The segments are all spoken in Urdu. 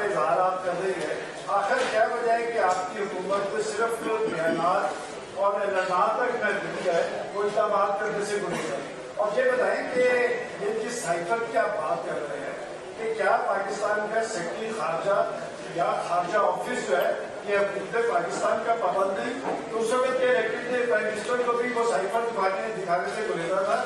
اظہار آپ کر رہی ہے، آخر کیا وجہ ہے کہ آپ کی حکومت صرف بیانات اور اعلانات تک محدود ہے، وہ اقدامات کرنے سے گریز ہے؟ اور یہ بتائیں کہ یہ جس سائفر کی آپ بات کر رہے ہیں کہ کیا پاکستان کا سیکرٹری خارجہ یا خارجہ آفس جو ہے یہ حکومت پاکستان کا پابند نہیں؟ تو اس وقت کے الیکٹڈ پرائم منسٹر کو بھی وہ سائفر دکھانے سے گریزا تھا،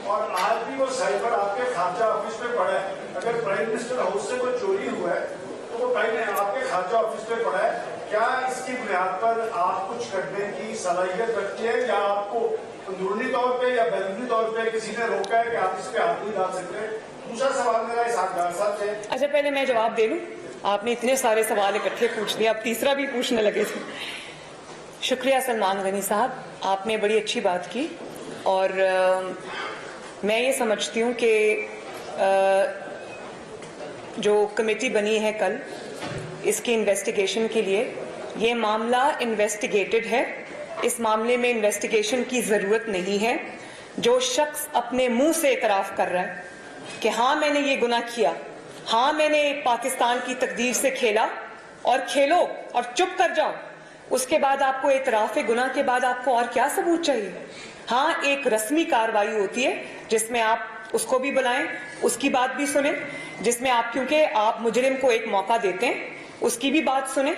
اور آج بھی وہ سائفر آپ کے خارجہ آفس میں پڑا ہے۔ اگر پرائم منسٹر ہاؤس سے کوئی چوری ہوا ہے تو وہ آپ کے خارجہ آفس میں پڑا ہے۔ کیا اس کی بنیاد پر آپ کچھ کرنے کی صلاحیت رکھتی ہے، یا آپ کو اندرونی طور پہ یا بیرونی طور پہ کسی نے روکا ہے کہ آپ اس پہ ہاتھ نہیں ڈال سکتے؟ دوسرا سوال میرا اسحاق ڈار صاحب سے۔ اچھا، پہلے میں جواب دے لوں، آپ نے اتنے سارے سوال اکٹھے پوچھ لیا، اب تیسرا بھی پوچھنے لگے تھے۔ شکریہ سلمان غنی صاحب، آپ نے بڑی اچھی بات کی، اور میں یہ سمجھتی ہوں کہ جو کمیٹی بنی ہے کل اس کی انویسٹیگیشن کے لیے، یہ معاملہ انویسٹیگیٹڈ ہے، اس معاملے میں انویسٹیگیشن کی ضرورت نہیں ہے۔ جو شخص اپنے منہ سے اعتراف کر رہا ہے کہ ہاں میں نے یہ گناہ کیا، ہاں میں نے پاکستان کی تقدیر سے کھیلا، اور کھیلو اور چپ کر جاؤ، اس کے بعد آپ کو اعتراف گناہ کے بعد آپ کو اور کیا ثبوت چاہیے؟ ہاں، ایک رسمی کارروائی ہوتی ہے جس میں آپ اس کو بھی بلائیں، اس کی بات بھی سنیں، جس میں آپ، کیونکہ آپ مجرم کو ایک موقع دیتے ہیں، اس کی بھی بات سنیں۔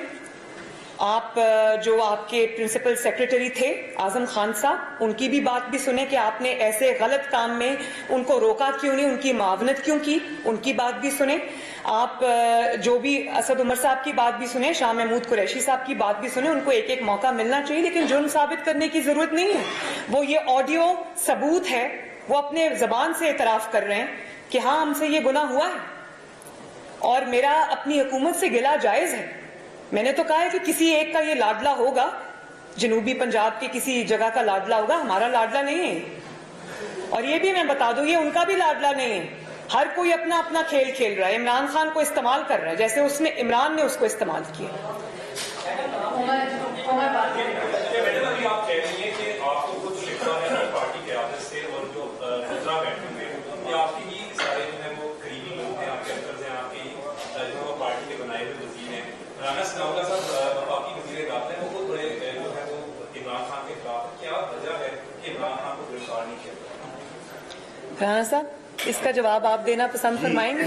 آپ جو آپ کے پرنسپل سیکرٹری تھے اعظم خان صاحب، ان کی بھی بات بھی سنیں کہ آپ نے ایسے غلط کام میں ان کو روکا کیوں نہیں، ان کی معاونت کیوں کی، ان کی بات بھی سنیں۔ آپ جو بھی اسد عمر صاحب کی بات بھی سنیں، شاہ محمود قریشی صاحب کی بات بھی سنیں، ان کو ایک ایک موقع ملنا چاہیے، لیکن جرم ثابت کرنے کی ضرورت نہیں ہے۔ وہ یہ آڈیو ثبوت ہے، وہ اپنے زبان سے اعتراف کر رہے ہیں کہ ہاں ہم سے یہ گناہ ہوا ہے، اور میرا اپنی حکومت سے گلہ جائز ہے۔ میں نے تو کہا ہے کہ کسی ایک کا یہ لاڈلا ہوگا، جنوبی پنجاب کے کسی جگہ کا لاڈلا ہوگا، ہمارا لاڈلا نہیں ہے۔ اور یہ بھی میں بتا دوں، یہ ان کا بھی لاڈلا نہیں ہے۔ ہر کوئی اپنا اپنا کھیل کھیل رہا ہے، عمران خان کو استعمال کر رہا ہے جیسے عمران نے اس کو استعمال کیا۔ رانا صاحب، اس کا جواب آپ دینا پسند فرمائیں گے؟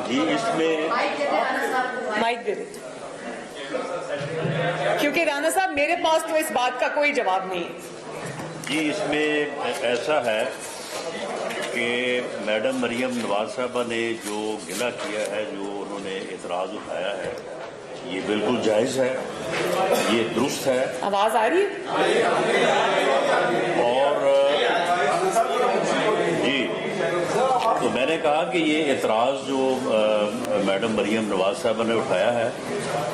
جی، اس میں مائک دے دیں، کیونکہ رانا صاحب میرے پاس تو اس بات کا کوئی جواب نہیں ہے۔ جی، اس میں ایسا ہے کہ میڈم مریم نواز صاحبہ نے جو گلہ کیا ہے، جو انہوں نے اعتراض اٹھایا ہے، یہ بالکل جائز ہے، یہ درست ہے۔ آواز آ رہی ہے؟ اور جی، تو میں نے کہا کہ یہ اعتراض جو میڈم مریم نواز صاحبہ نے اٹھایا ہے،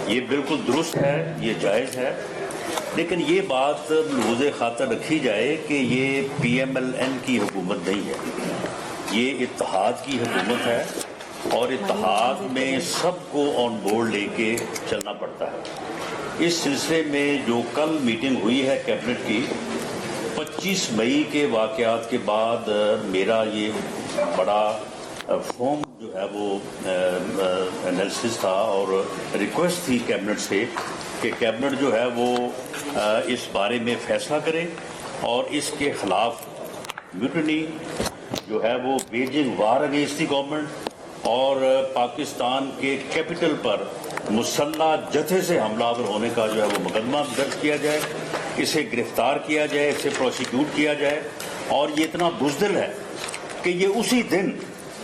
یہ بالکل درست ہے، یہ جائز ہے، لیکن یہ بات ملحوظ خاطر رکھی جائے کہ یہ پی ایم ایل این کی حکومت نہیں ہے، یہ اتحاد کی حکومت ہے، اور اتحاد میں سب کو آن بورڈ لے کے چلنا پڑتا ہے۔ اس سلسلے میں جو کل میٹنگ ہوئی ہے کیبنٹ کی، 25 مئی کے واقعات کے بعد میرا یہ بڑا فارم جو ہے وہ انالیسس تھا، اور ریکویسٹ تھی کیبنٹ سے کہ کیبنٹ جو ہے وہ اس بارے میں فیصلہ کرے، اور اس کے خلاف میوٹنی جو ہے وہ waging war against the government, اور پاکستان کے کیپٹل پر مسلح جتھے سے حملہ آور ہونے کا جو ہے وہ مقدمہ درج کیا جائے، اسے گرفتار کیا جائے، اسے پروسیکیوٹ کیا جائے۔ اور یہ اتنا بزدل ہے کہ یہ اسی دن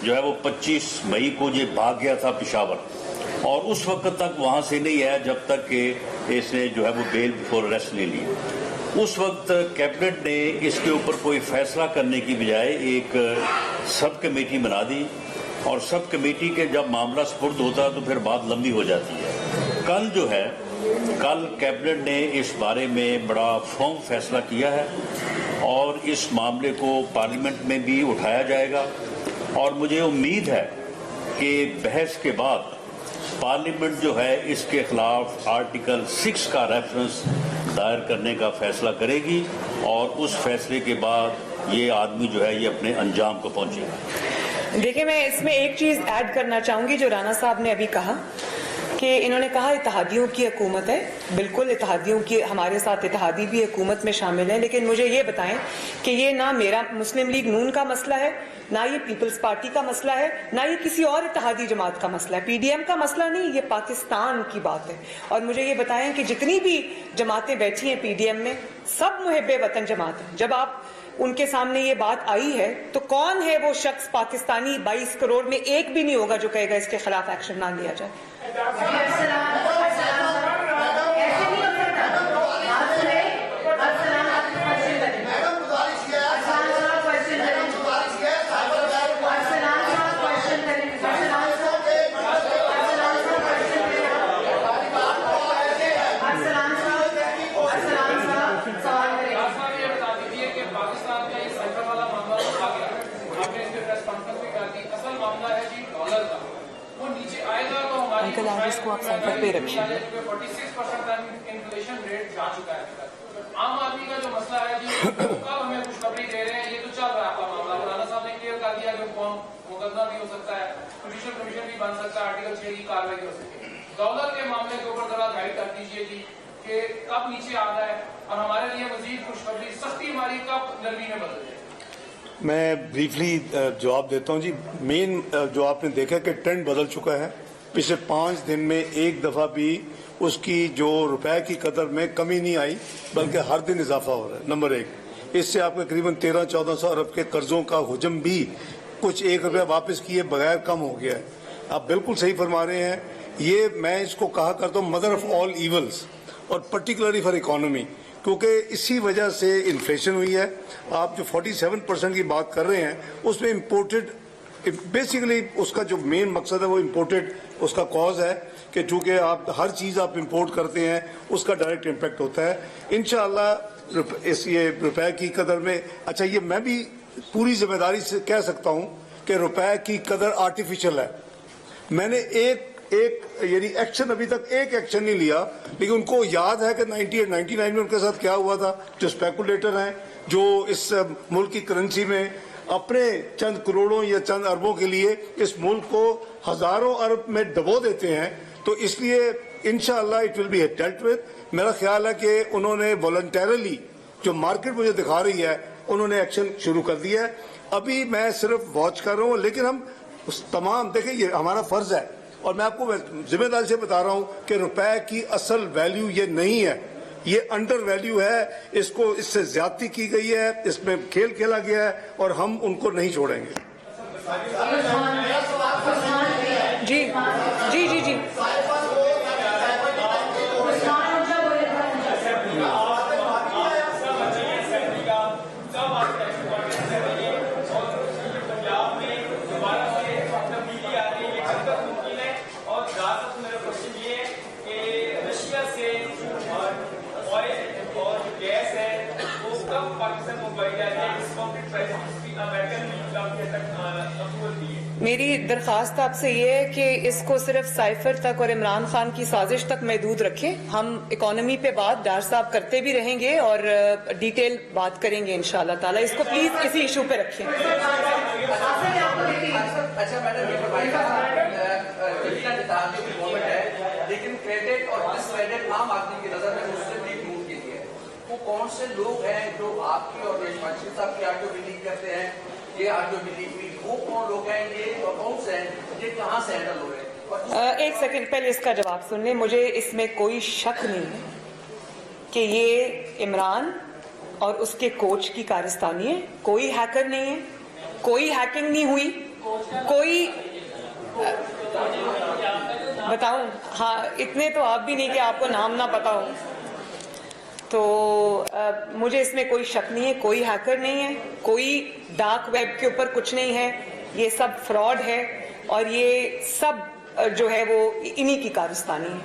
جو ہے وہ 25 مئی کو یہ بھاگ گیا تھا پشاور، اور اس وقت تک وہاں سے نہیں آیا جب تک کہ اس نے جو ہے وہ بیل بفور اریسٹ نہیں لی۔ اس وقت کیبنٹ نے اس کے اوپر کوئی فیصلہ کرنے کی بجائے ایک سب کمیٹی بنا دی، اور سب کمیٹی کے جب معاملہ سپرد ہوتا تو پھر بات لمبی ہو جاتی ہے۔ کل کیبنٹ نے اس بارے میں بڑا فارم فیصلہ کیا ہے، اور اس معاملے کو پارلیمنٹ میں بھی اٹھایا جائے گا، اور مجھے امید ہے کہ بحث کے بعد پارلیمنٹ جو ہے اس کے خلاف آرٹیکل 6 کا ریفرنس دائر کرنے کا فیصلہ کرے گی، اور اس فیصلے کے بعد یہ آدمی جو ہے یہ اپنے انجام کو پہنچے گا۔ دیکھیں، میں اس میں ایک چیز ایڈ کرنا چاہوں گی جو رانا صاحب نے ابھی کہا۔ کہ انہوں نے کہا اتحادیوں کی حکومت ہے. بالکل اتحادیوں کی ہمارے ساتھ اتحادی بھی حکومت میں شامل ہیں، لیکن مجھے یہ بتائیں کہ یہ نہ میرا مسلم لیگ نون کا مسئلہ ہے، نہ یہ پیپلز پارٹی کا مسئلہ ہے، نہ یہ کسی اور اتحادی جماعت کا مسئلہ ہے، پی ڈی ایم کا مسئلہ نہیں، یہ پاکستان کی بات ہے. اور مجھے یہ بتائیں کہ جتنی بھی جماعتیں بیٹھی ہیں پی ڈی ایم میں سب محب وطن جماعت ہیں. جب آپ ان کے سامنے یہ بات آئی ہے تو کون ہے وہ شخص پاکستانی 22 کروڑ میں ایک بھی نہیں ہوگا جو کہے گا اس کے خلاف ایکشن نہ لیا جائے؟ انکل آپ اس کو آپ سینٹر پہ رکھیے. 46% انفلیشن ریٹ جا چکا ہے. عام آدمی کا جو مسئلہ ہے جی کب ہمیں خوشخبری دے رہے ہیں، یہ تو چل رہا ہے آپ کا معاملہ. مولانا صاحب نے کلیئر کر دیا کہ کون مقدمہ بھی ہو سکتا ہے، کمیشن بھی بن سکتا ہے، آرٹیکل 6 کی کاروائی ہو سکتی ہے. دولت کے معاملے کے اوپر ذرا گائیڈ کر دیجیے جی کہ کب نیچے آ رہا ہے اور ہمارے لیے مزید خوشخبری سستی ہماری کب نرمی میں بدل جائے. میں بریفلی جواب دیتا ہوں جی. مین جو آپ نے دیکھا کہ ٹرینڈ بدل چکا ہے. پچھلے 5 دن میں ایک دفعہ بھی اس کی جو روپے کی قدر میں کمی نہیں آئی، بلکہ ہر دن اضافہ ہو رہا ہے. نمبر 1، اس سے آپ کے قریباً 1300-1400 ارب کے قرضوں کا حجم بھی کچھ 1 روپیہ واپس کیے بغیر کم ہو گیا ہے. آپ بالکل صحیح فرما رہے ہیں. یہ میں اس کو کہا کرتا ہوں مدر آف آل ایولز، اور پرٹیکولرلی فار اکانومی، کیونکہ اسی وجہ سے انفلیشن ہوئی ہے. آپ جو 47% کی بات کر رہے ہیں اس میں امپورٹڈ، بیسیکلی اس کا جو مین مقصد ہے وہ امپورٹڈ اس کا کاز ہے کہ چونکہ آپ ہر چیز آپ امپورٹ کرتے ہیں اس کا ڈائریکٹ امپیکٹ ہوتا ہے. انشاءاللہ اس یہ روپے کی قدر میں، اچھا یہ میں بھی پوری ذمہ داری سے کہہ سکتا ہوں کہ روپے کی قدر آرٹیفیشل ہے. میں نے ایک یعنی ایکشن ابھی تک ایک ایکشن نہیں لیا، لیکن ان کو یاد ہے کہ 98-99 میں ان کے ساتھ کیا ہوا تھا. جو اسپیکولیٹر ہیں جو اس ملک کی کرنسی میں اپنے چند کروڑوں یا چند اربوں کے لیے اس ملک کو ہزاروں ارب میں ڈبو دیتے ہیں، تو اس لیے انشاءاللہ it will be dealt with. میرا خیال ہے کہ انہوں نے والنٹیرلی جو مارکیٹ مجھے دکھا رہی ہے انہوں نے ایکشن شروع کر دیا ہے. ابھی میں صرف واچ کر رہا ہوں، لیکن ہم اس تمام دیکھیں یہ ہمارا فرض ہے، اور میں آپ کو ذمہ داری سے بتا رہا ہوں کہ روپے کی اصل ویلیو یہ نہیں ہے، یہ انڈر ویلیو ہے. اس کو اس سے زیادتی کی گئی ہے، اس میں کھیل کھیلا گیا ہے، اور ہم ان کو نہیں چھوڑیں گے. جی جی جی جی میری درخواست آپ سے یہ ہے کہ اس کو صرف سائفر تک اور عمران خان کی سازش تک محدود رکھیں. ہم اکانومی پہ بات ڈار صاحب کرتے بھی رہیں گے اور ڈیٹیل بات کریں گے انشاءاللہ تعالیٰ. اس کو پلیز اسی ایشو پہ رکھیں. لیکن کریڈٹ اور ڈس کریڈٹ عام آدمی کی نظر میں مسلم لیگ نون کے لیے وہ کون سے لوگ ہیں جو آپ کی اور ریشمانشی صاحب کی آڈیو ڈیلیٹ کرتے ہیں؟ یہ آڈیو ڈیلیٹ ہوئی، وہ کون لوگ ہیں، یہ اکاؤنٹس ہیں، یہ کہاں سے ہینڈل ہو رہے ہیں؟ ایک سیکنڈ پہلے اس کا جواب سن لیں. مجھے اس میں کوئی شک نہیں ہے کہ یہ عمران اور اس کے کوچ کی کارستانی ہے. کوئی ہیکر نہیں ہے، کوئی ہیکنگ نہیں ہوئی، کوئی بتاؤں. ہاں اتنے تو آپ بھی نہیں کہ آپ کو نام نہ پتا ہو. تو مجھے اس میں کوئی شک نہیں ہے، کوئی ہیکر نہیں ہے، کوئی ڈارک ویب کے اوپر کچھ نہیں ہے. یہ سب فراڈ ہے اور یہ سب جو ہے وہ انہی کی کارستانی ہے.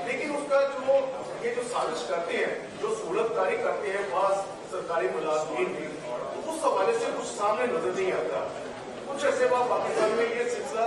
لیکن اس کا جو یہ جو سازش کرتے ہیں، جو سہولت کاری کرتے ہیں بعض سرکاری ملازمین بھی، اس حوالے سے کچھ سامنے نظر نہیں آتا. کچھ عرصے بعد پاکستان میں یہ سلسلہ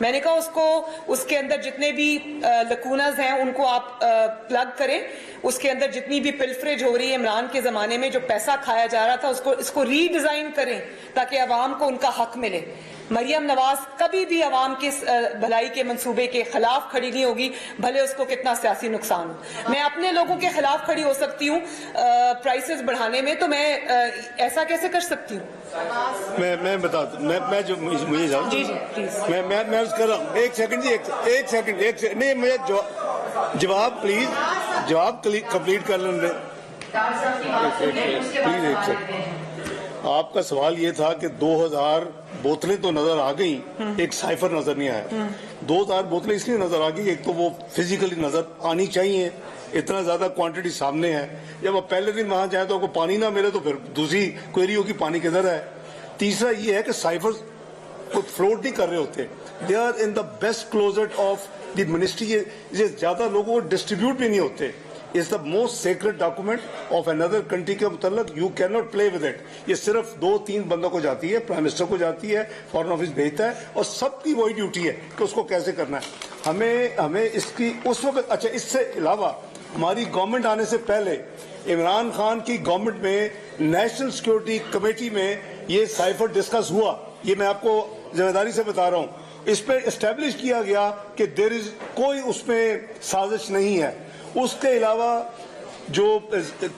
میں نے کہا اس کے اندر جتنے بھی لکونز ہیں ان کو آپ پلگ کریں. اس کے اندر جتنی بھی پلفریج ہو رہی ہے عمران کے زمانے میں جو پیسہ کھایا جا رہا تھا اس کو ری ڈیزائن کریں تاکہ عوام کو ان کا حق ملے. مریم نواز کبھی بھی عوام کے بھلائی کے منصوبے کے خلاف کھڑی نہیں ہوگی, بھلے اس کو کتنا سیاسی نقصان ہو. میں اپنے لوگوں کے خلاف کھڑی ہو سکتی ہوں پرائسز بڑھانے میں, تو میں ایسا کیسے کر سکتی ہوں؟ میں بتاتا ہوں, میں جو مجھے جی پلیز. میں عرض کر رہا ہوں, ایک سیکنڈ نہیں, مجھے جواب پلیز جواب کمپلیٹ کر لیں. پلیز ایک سیکنڈ. آپ کا سوال یہ تھا کہ 2000 بوتلیں تو نظر آ گئیں, ایک سائفر نظر نہیں آیا. 2000 بوتلیں اس لیے نظر آ گئی, ایک تو وہ فزیکلی نظر آنی چاہیے, اتنا زیادہ کوانٹٹی سامنے ہے. جب آپ پہلے دن وہاں جائیں تو آپ کو پانی نہ ملے تو پھر دوسری کوئری ہوگی پانی کدھر ہے. تیسرا یہ ہے کہ سائفر کو فلوٹ نہیں کر رہے ہوتے, they are in the best closet of the ministry. یہ زیادہ لوگوں کو ڈسٹریبیوٹ بھی نہیں ہوتے. It's the most sacred document of another country کے متعلق. You cannot play with it. یہ صرف 2-3 بندوں کو جاتی ہے, پرائم منسٹر کو جاتی ہے, فارن آفس بھیجتا ہے, اور سب کی وہی ڈیوٹی ہے کہ اس کو کیسے کرنا ہے. ہمیں اس کی اس وقت, اچھا اس سے علاوہ ہماری گورنمنٹ آنے سے پہلے عمران خان کی گورنمنٹ میں نیشنل سیکورٹی کمیٹی میں یہ سائفر ڈسکس ہوا. یہ میں آپ کو ذمہ داری سے بتا رہا ہوں. اس پہ اسٹیبلش کیا گیا کہ دیر از کوئی اس میں سازش نہیں ہے. اس کے علاوہ جو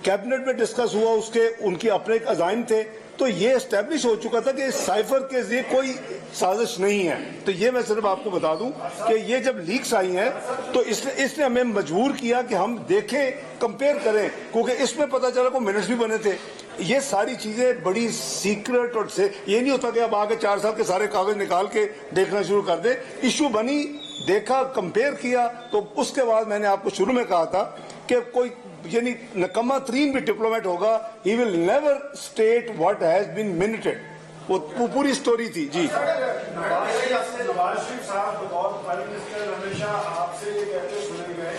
کیبنٹ میں ڈسکس ہوا ان کے اپنے ایک عزائم تھے, تو یہ اسٹیبلش ہو چکا تھا کہ سائفر کے ذریعے کوئی سازش نہیں ہے. تو یہ میں صرف آپ کو بتا دوں کہ یہ جب لیکس آئی ہیں تو اس نے ہمیں مجبور کیا کہ ہم دیکھیں, کمپیئر کریں, کیونکہ اس میں پتہ چلا کوئی منٹس بھی بنے تھے. یہ ساری چیزیں بڑی سیکرٹ, اور سے یہ نہیں ہوتا کہ اب آگے 4 سال کے سارے کاغذ نکال کے دیکھنا شروع کر دیں. ایشو بنی, دیکھا, کمپیئر کیا, تو اس کے بعد میں نے آپ کو شروع میں کہا تھا کہ کوئی یعنی نکما ترین بھی ڈپلومیٹ ہوگا, he will never state what has been mentioned. وہ پوری سٹوری تھی. جی نواز شریف صاحب بطور پرائم منسٹر ہمیشہ آپ سے یہ کہتے سنے گئے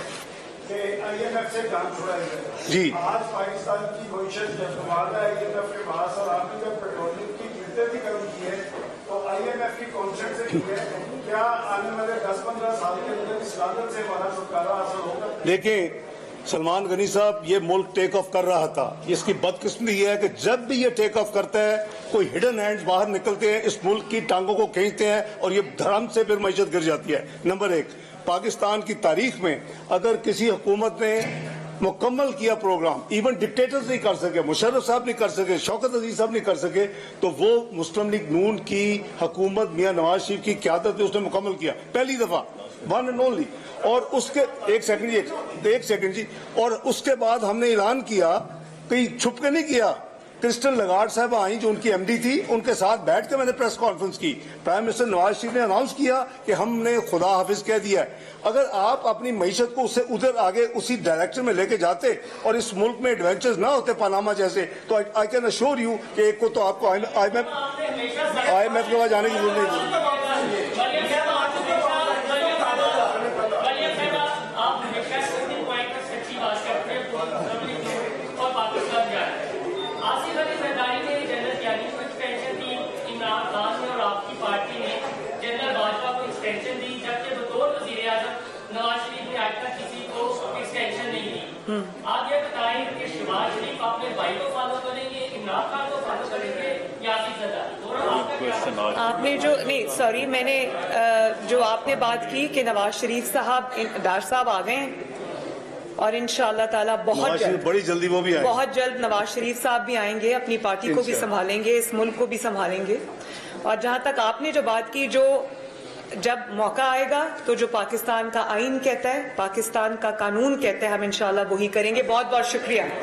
کہ IMF سے جان چھڑائی گئے. جی آج پاکستان کی معیشت جب کماتا ہے IMF کے باعث, اور آپ نے جب پیٹرولیم کی قیمتیں بھی کم کی ہے تو IMF کی کانسیپٹ سے کی ہے. کیا آنے والے 10-15 سال کے اندر اس لعنت سے ہمارا چھٹکارا حاصل ہوگا؟ دیکھیں سلمان غنی صاحب, یہ ملک ٹیک آف کر رہا تھا. اس کی بدقسمتی یہ ہے کہ جب بھی یہ ٹیک آف کرتا ہے کوئی ہڈن ہینڈز باہر نکلتے ہیں, اس ملک کی ٹانگوں کو کھینچتے ہیں, اور یہ دھرم سے پھر معیشت گر جاتی ہے. نمبر 1, پاکستان کی تاریخ میں اگر کسی حکومت نے مکمل کیا پروگرام, ایون ڈکٹیٹرز نہیں کر سکے, مشرف صاحب نہیں کر سکے, شوکت عزیز صاحب نہیں کر سکے, تو وہ مسلم لیگ نون کی حکومت میاں نواز شریف کی قیادت میں اس نے مکمل کیا پہلی دفعہ, ون اینڈ اونلی. اور اس کے ایک سیکنڈ جی, اور اس کے بعد ہم نے اعلان کیا, کہیں چھپ کے نہیں کیا. کرسٹن لگارڈ صاحب آئیں جو ان کی MD تھی, ان کے ساتھ بیٹھ کے میں نے پریس کانفرنس کی. پرائم منسٹر نواز شریف نے اناؤنس کیا کہ ہم نے خدا حافظ کہہ دیا ہے. اگر آپ اپنی معیشت کو اسے ادھر آگے اسی ڈائریکشن میں لے کے جاتے اور اس ملک میں ایڈونچرز نہ ہوتے پاناما جیسے, تو آئی کین اشور یو کہ ایک کو تو آپ کو IMF کے بعد جانے کی ضرورت نہیں تھی. آپ یہ بتائیں کہ شہباز شریف اپنے بھائی کو فالو کریں گے, عمران خان کو فالو کریں گے, یا آپ نے جو نہیں سوری میں نے جو آپ نے بات کی کہ نواز شریف صاحب ڈار صاحب آ گئے ہیں, اور انشاءاللہ تعالیٰ بڑی جلدی وہ بھی آئیں گے, بہت جلد نواز شریف صاحب بھی آئیں گے, اپنی پارٹی کو بھی سنبھالیں گے, اس ملک کو بھی سنبھالیں گے. اور جہاں تک آپ نے جو بات کی, جو جب موقع آئے گا تو جو پاکستان کا آئین کہتا ہے, پاکستان کا قانون کہتا ہے, ہم انشاءاللہ وہی کریں گے. بہت بہت شکریہ.